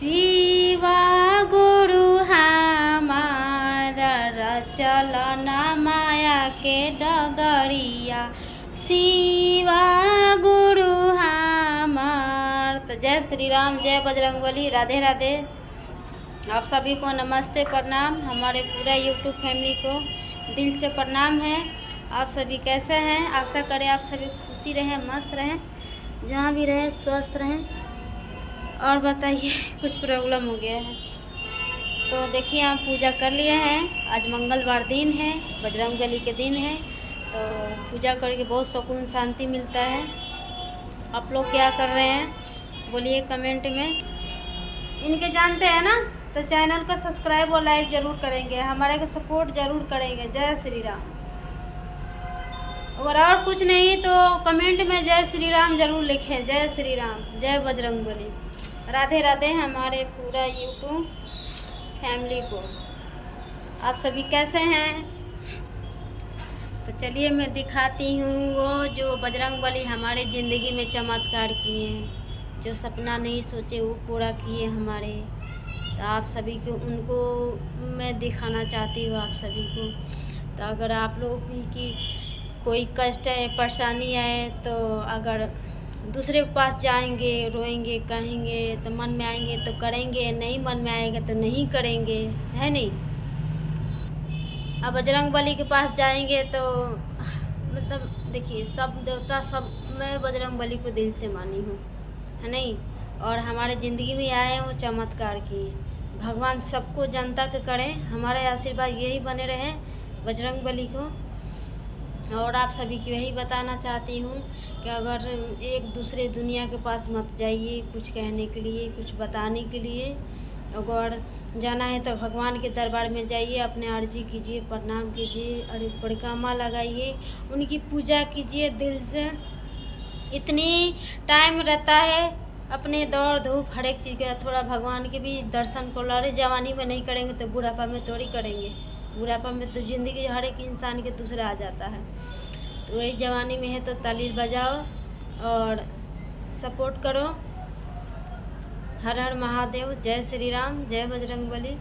शिवा गुरु हमारा रचल न माया के डगरिया, शिवा गुरु हमार। तो जय श्री राम, जय बजरंगबली, राधे राधे। आप सभी को नमस्ते, प्रणाम। हमारे पूरा यूट्यूब फैमिली को दिल से प्रणाम है। आप सभी कैसे हैं? आशा करें आप सभी खुशी रहें, मस्त रहें, जहाँ भी रहें स्वस्थ रहें। और बताइए, कुछ प्रॉब्लम हो गया है तो देखिए, हम पूजा कर लिए हैं। आज मंगलवार दिन है, बजरंगबली के दिन है, तो पूजा करके बहुत सुकून शांति मिलता है। आप लोग क्या कर रहे हैं बोलिए कमेंट में। इनके जानते हैं ना, तो चैनल को सब्सक्राइब और लाइक ज़रूर करेंगे, हमारे को सपोर्ट ज़रूर करेंगे। जय श्री राम। अगर और कुछ नहीं तो कमेंट में जय श्री राम ज़रूर लिखें। जय श्री राम, जय बजरंगबली, राधे राधे। हमारे पूरा यूट्यूब फैमिली को आप सभी कैसे हैं? तो चलिए मैं दिखाती हूँ वो जो बजरंगबली हमारे ज़िंदगी में चमत्कार किए हैं, जो सपना नहीं सोचे वो पूरा किए हमारे। तो आप सभी को उनको मैं दिखाना चाहती हूँ, आप सभी को। तो अगर आप लोग भी की कोई कष्ट है, परेशानी है, तो अगर दूसरे के पास जाएंगे, रोएंगे, कहेंगे, तो मन में आएंगे तो करेंगे, नहीं मन में आएंगे तो नहीं करेंगे, है नहीं। अब बजरंगबली के पास जाएंगे तो मतलब देखिए, सब देवता सब, मैं बजरंगबली को दिल से मानी हूँ, है नहीं। और हमारे ज़िंदगी में आए हैं वो चमत्कार किए। भगवान सबको जनता के करें, हमारे आशीर्वाद यही बने रहे बजरंगबली को। और आप सभी को यही बताना चाहती हूँ कि अगर एक दूसरे दुनिया के पास मत जाइए, कुछ कहने के लिए, कुछ बताने के लिए। अगर जाना है तो भगवान के दरबार में जाइए, अपने अर्जी कीजिए, प्रणाम कीजिए, और परिक्रमा लगाइए, उनकी पूजा कीजिए दिल से। इतनी टाइम रहता है अपने दौड़ धूप हर एक चीज़ का, थोड़ा भगवान के भी दर्शन को लड़े। जवानी में नहीं करेंगे तो बुढ़ापा में थोड़ी करेंगे। बुढ़ापा में तो ज़िंदगी हर एक इंसान के दूसरा आ जाता है। तो वही जवानी में है तो ताली बजाओ और सपोर्ट करो। हर हर महादेव, जय श्री राम, जय बजरंगबली,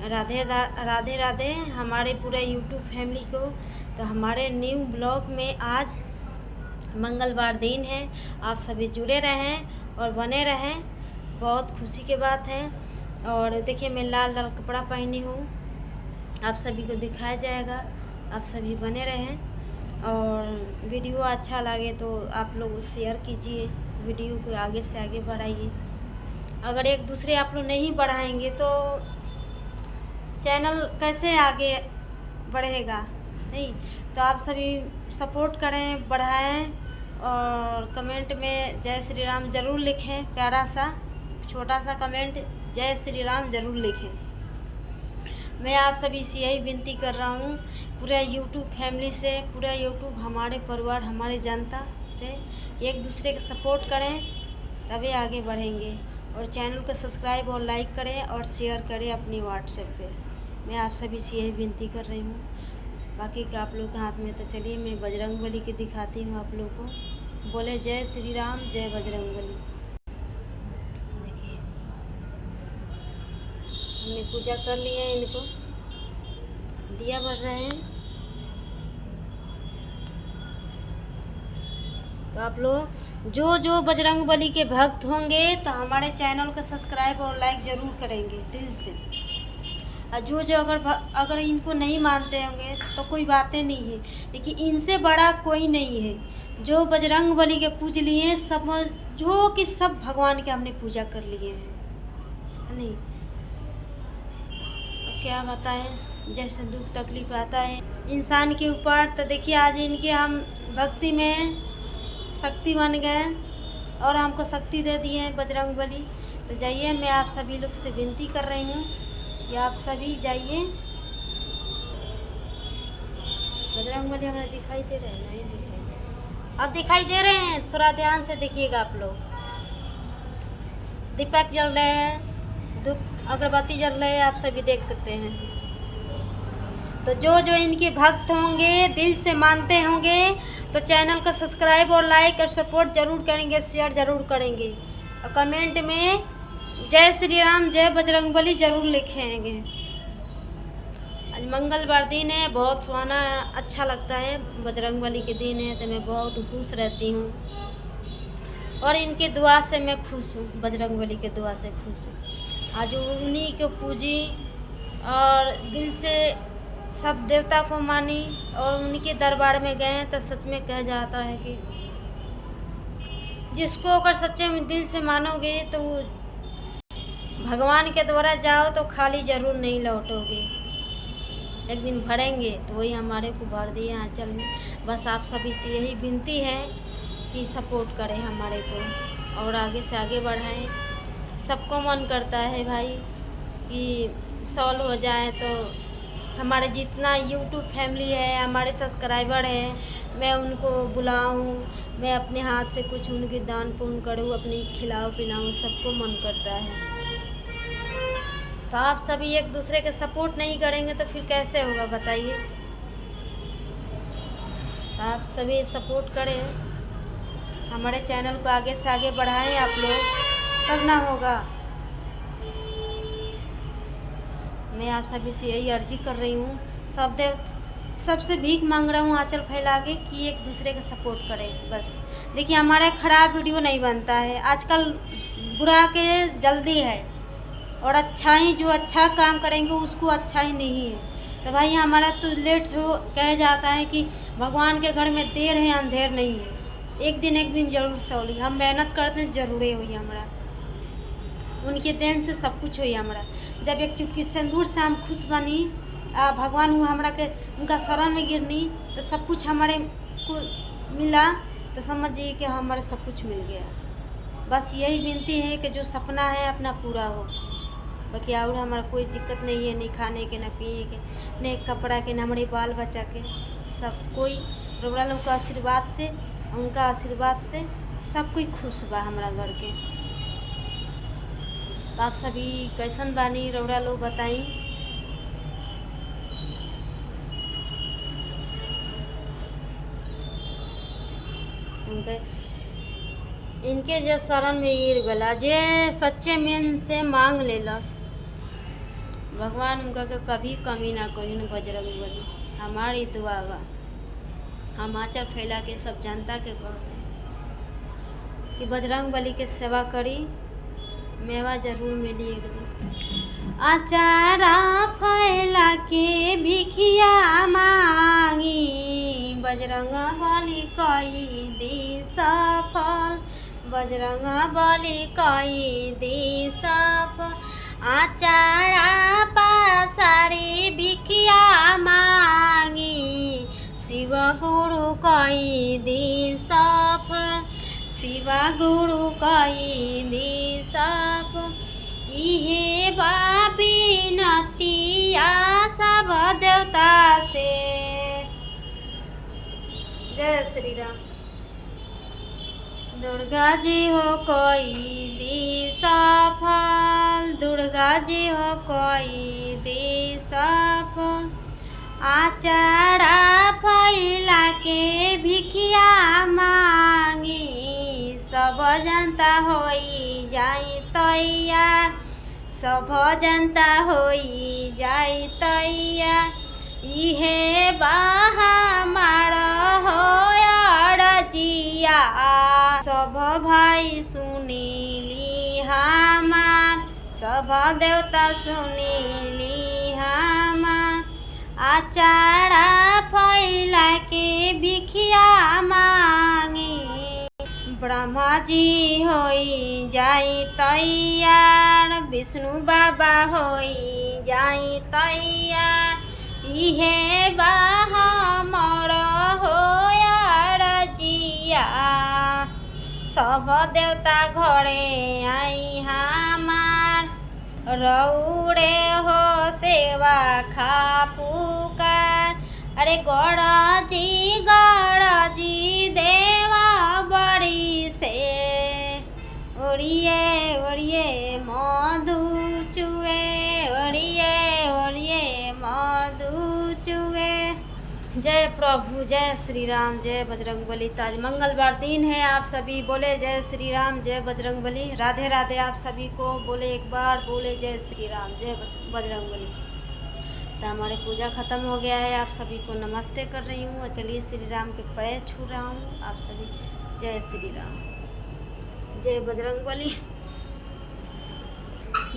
राधे राधे राधे। हमारे पूरे यूट्यूब फैमिली को, तो हमारे न्यू ब्लॉग में आज मंगलवार दिन है, आप सभी जुड़े रहें और बने रहें, बहुत खुशी की बात है। और देखिए, मैं लाल लाल कपड़ा पहनी हूँ, आप सभी को दिखाया जाएगा, आप सभी बने रहें। और वीडियो अच्छा लगे तो आप लोग शेयर कीजिए, वीडियो को आगे से आगे बढ़ाइए। अगर एक दूसरे आप लोग नहीं बढ़ाएंगे तो चैनल कैसे आगे बढ़ेगा, नहीं। तो आप सभी सपोर्ट करें, बढ़ाएं, और कमेंट में जय श्री राम ज़रूर लिखें। प्यारा सा छोटा सा कमेंट जय श्री राम ज़रूर लिखें। मैं आप सभी से यही विनती कर रहा हूँ, पूरा यूट्यूब फैमिली से, पूरा यूट्यूब हमारे परिवार, हमारे जनता से, एक दूसरे का सपोर्ट करें, तभी आगे बढ़ेंगे। और चैनल को सब्सक्राइब और लाइक करें और शेयर करें अपनी व्हाट्सएप पे। मैं आप सभी से यही विनती कर रही हूँ, बाकी का आप लोग के हाथ में। तो चलिए मैं बजरंगबली की दिखाती हूँ आप लोग को। बोले जय श्री राम, जय बजरंगबली। हमने पूजा कर लिया है, इनको दिया भर रहे हैं। तो आप लोग जो बजरंगबली के भक्त होंगे तो हमारे चैनल को सब्सक्राइब और लाइक ज़रूर करेंगे दिल से। और जो अगर इनको नहीं मानते होंगे तो कोई बातें नहीं है, लेकिन इनसे बड़ा कोई नहीं है। जो बजरंगबली के पूज लिए, सब जो कि सब भगवान के हमने पूजा कर लिए हैं, नहीं। क्या बताएं, जैसे दुख तकलीफ आता है इंसान के ऊपर, तो देखिए आज इनके हम भक्ति में शक्ति बन गए और हमको शक्ति दे दिए हैं बजरंगबली। तो जाइए, मैं आप सभी लोग से विनती कर रही हूँ कि आप सभी जाइए। बजरंगबली हमें दिखाई दे रहे हैं? नहीं दिखाई दे रहे। अब दिखाई दे रहे हैं, थोड़ा ध्यान से देखिएगा आप लोग। दीपक जल रहे हैं, धूप अगरबत्ती जल रहे हैं, आप सभी देख सकते हैं। तो जो इनके भक्त होंगे, दिल से मानते होंगे, तो चैनल का सब्सक्राइब और लाइक और सपोर्ट ज़रूर करेंगे, शेयर ज़रूर करेंगे, और कमेंट में जय श्री राम, जय बजरंगबली जरूर लिखेंगे। आज मंगलवार दिन है, बहुत सुहाना अच्छा लगता है। बजरंगबली के दिन है तो मैं बहुत खुश रहती हूँ और इनके दुआ से मैं खुश हूँ, बजरंगबली के दुआ से खुश हूँ। आज उन्हीं को पूजी और दिल से सब देवता को मानी और उनके दरबार में गए तो सच में कहा जाता है कि जिसको अगर सच्चे दिल से मानोगे तो भगवान के द्वारा जाओ तो खाली जरूर नहीं लौटोगे, एक दिन भरेंगे। तो वही हमारे को भर दिए आंचल में। बस आप सभी से यही विनती है कि सपोर्ट करें हमारे को और आगे से आगे बढ़ाएं। सबको मन करता है भाई कि सॉल्व हो जाए, तो हमारे जितना यूट्यूब फैमिली है, हमारे सब्सक्राइबर हैं, मैं उनको बुलाऊं, मैं अपने हाथ से कुछ उनकी दान पुण्य करूं, अपनी खिलाऊं पिलाऊं, सबको मन करता है। तो आप सभी एक दूसरे के सपोर्ट नहीं करेंगे तो फिर कैसे होगा बताइए। तो आप सभी सपोर्ट करें, हमारे चैनल को आगे से आगे बढ़ाएं आप लोग, तब ना होगा। मैं आप सभी से यही अर्जी कर रही हूँ, सबसे भीख मांग रहा हूँ आंचल फैला के कि एक दूसरे का सपोर्ट करें। बस देखिए, हमारा खराब वीडियो नहीं बनता है आजकल, बुरा के जल्दी है और अच्छा ही, जो अच्छा काम करेंगे उसको अच्छा ही नहीं है। तो भाई हमारा तो लेट हो कहा जाता है कि भगवान के घर में देर है अंधेर नहीं है, एक दिन जरूर सौली। हम मेहनत करते हैं जरूर हुई हमारा, उनके देन से सब कुछ हुई हमारा। जब एक चुटकी सिंदूर से हम खुश बनी, भगवान हुआ हमरा के उनका शरण में गिरनी, तो सब कुछ हमारे को मिला, तो समझिए कि हमारे सब कुछ मिल गया। बस यही विनती है कि जो सपना है अपना पूरा हो, बाकी और हमारा कोई दिक्कत नहीं है, नहीं खाने के, ना पिए के, नहीं कपड़ा के, ना हमारे बाल बच्चा के। सब कोई रउरा लोग का आशीर्वाद से, उनका आशीर्वाद से सब कोई खुश बा हमारा घर के। तो आप सभी कैसन बानी रउरा लोग बताई। इनके जो शरण में गिर गला, जे सच्चे मन से मांग लेलस, भगवान उनका के कभी कमी ना करी। न बजरंगबली हमारी दुआ बा, हम आंचल फैला के सब जनता के कहते कि बजरंगबली के सेवा करी, मेवा जरूर मिली एक दिन। आचारा फैला के भिखिया मांगी, बजरंगबली कई दी सफल, बजरंगबली कई दी सफल। आचारा पासारी भिखिया मांगी, शिव गुरु कई दी सफल, शिव गुरु कई दी सफल। इहे बाबी नतिया सब देवता से। जय श्री राम। दुर्गा जी हो कोई दी सफल, दुर्गा जी हो कोई दी सफल। आचारा फैला के भिखिया मांगी, सब जनता होई जाई तैयार, सब जनता होई जाई तैयार। इहे बाहा मार हो रजिया, सब भाई सुनीली हमार, सब देवता सुनीली हमार। आचारा फैला के भिखिया मांगी, ब्रह्मा जी होई जाई तैयार, विष्णु बाबा होई जाई तैयार। इहे बाहा मोर होया रजिया, सब देवता घरे आई हमार। रउरे हो सेवा खा पुकार, अरे गौरजी देवा बड़ी से। ओरिए ओरिए मधु चुए, ओरिए ओरिए मधु चुए। जय प्रभु, जय श्री राम, जय बजरंगबली। आज मंगलवार दिन है, आप सभी बोले जय श्री राम, जय बजरंगबली। राधे राधे आप सभी को, बोले एक बार, बोले जय श्री राम, जय बजरंगबली। तो हमारे पूजा ख़त्म हो गया है, आप सभी को नमस्ते कर रही हूँ और चलिए श्री राम के पैर छू रहा हूँ। आप सभी जय श्री राम, जय बजरंगबली।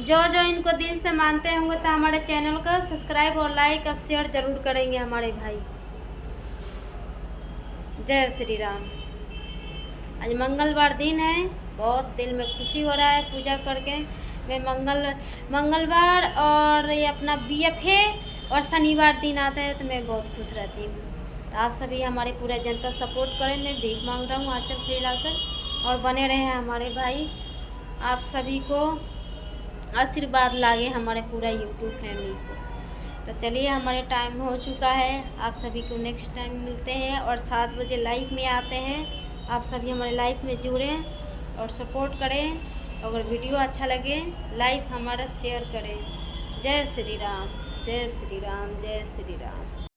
जो इनको दिल से मानते होंगे तो हमारे चैनल को सब्सक्राइब और लाइक और शेयर ज़रूर करेंगे हमारे भाई। जय श्री राम। आज मंगलवार दिन है, बहुत दिल में खुशी हो रहा है पूजा करके। मैं मंगलवार और ये अपना BF है और शनिवार दिन आता है तो मैं बहुत खुश रहती हूँ। तो आप सभी हमारे पूरा जनता सपोर्ट करें। मैं भीख मांग रहा हूँ आंचल फैलाकर, और बने रहे हमारे भाई। आप सभी को आशीर्वाद लागे हमारे पूरा यूट्यूब फैमिली को। तो चलिए, हमारे टाइम हो चुका है, आप सभी को नेक्स्ट टाइम मिलते हैं और 7 बजे लाइव में आते हैं। आप सभी हमारे लाइव में जुड़ें और सपोर्ट करें। अगर वीडियो अच्छा लगे लाइव हमारा शेयर करें। जय श्री राम, जय श्री राम, जय श्री राम।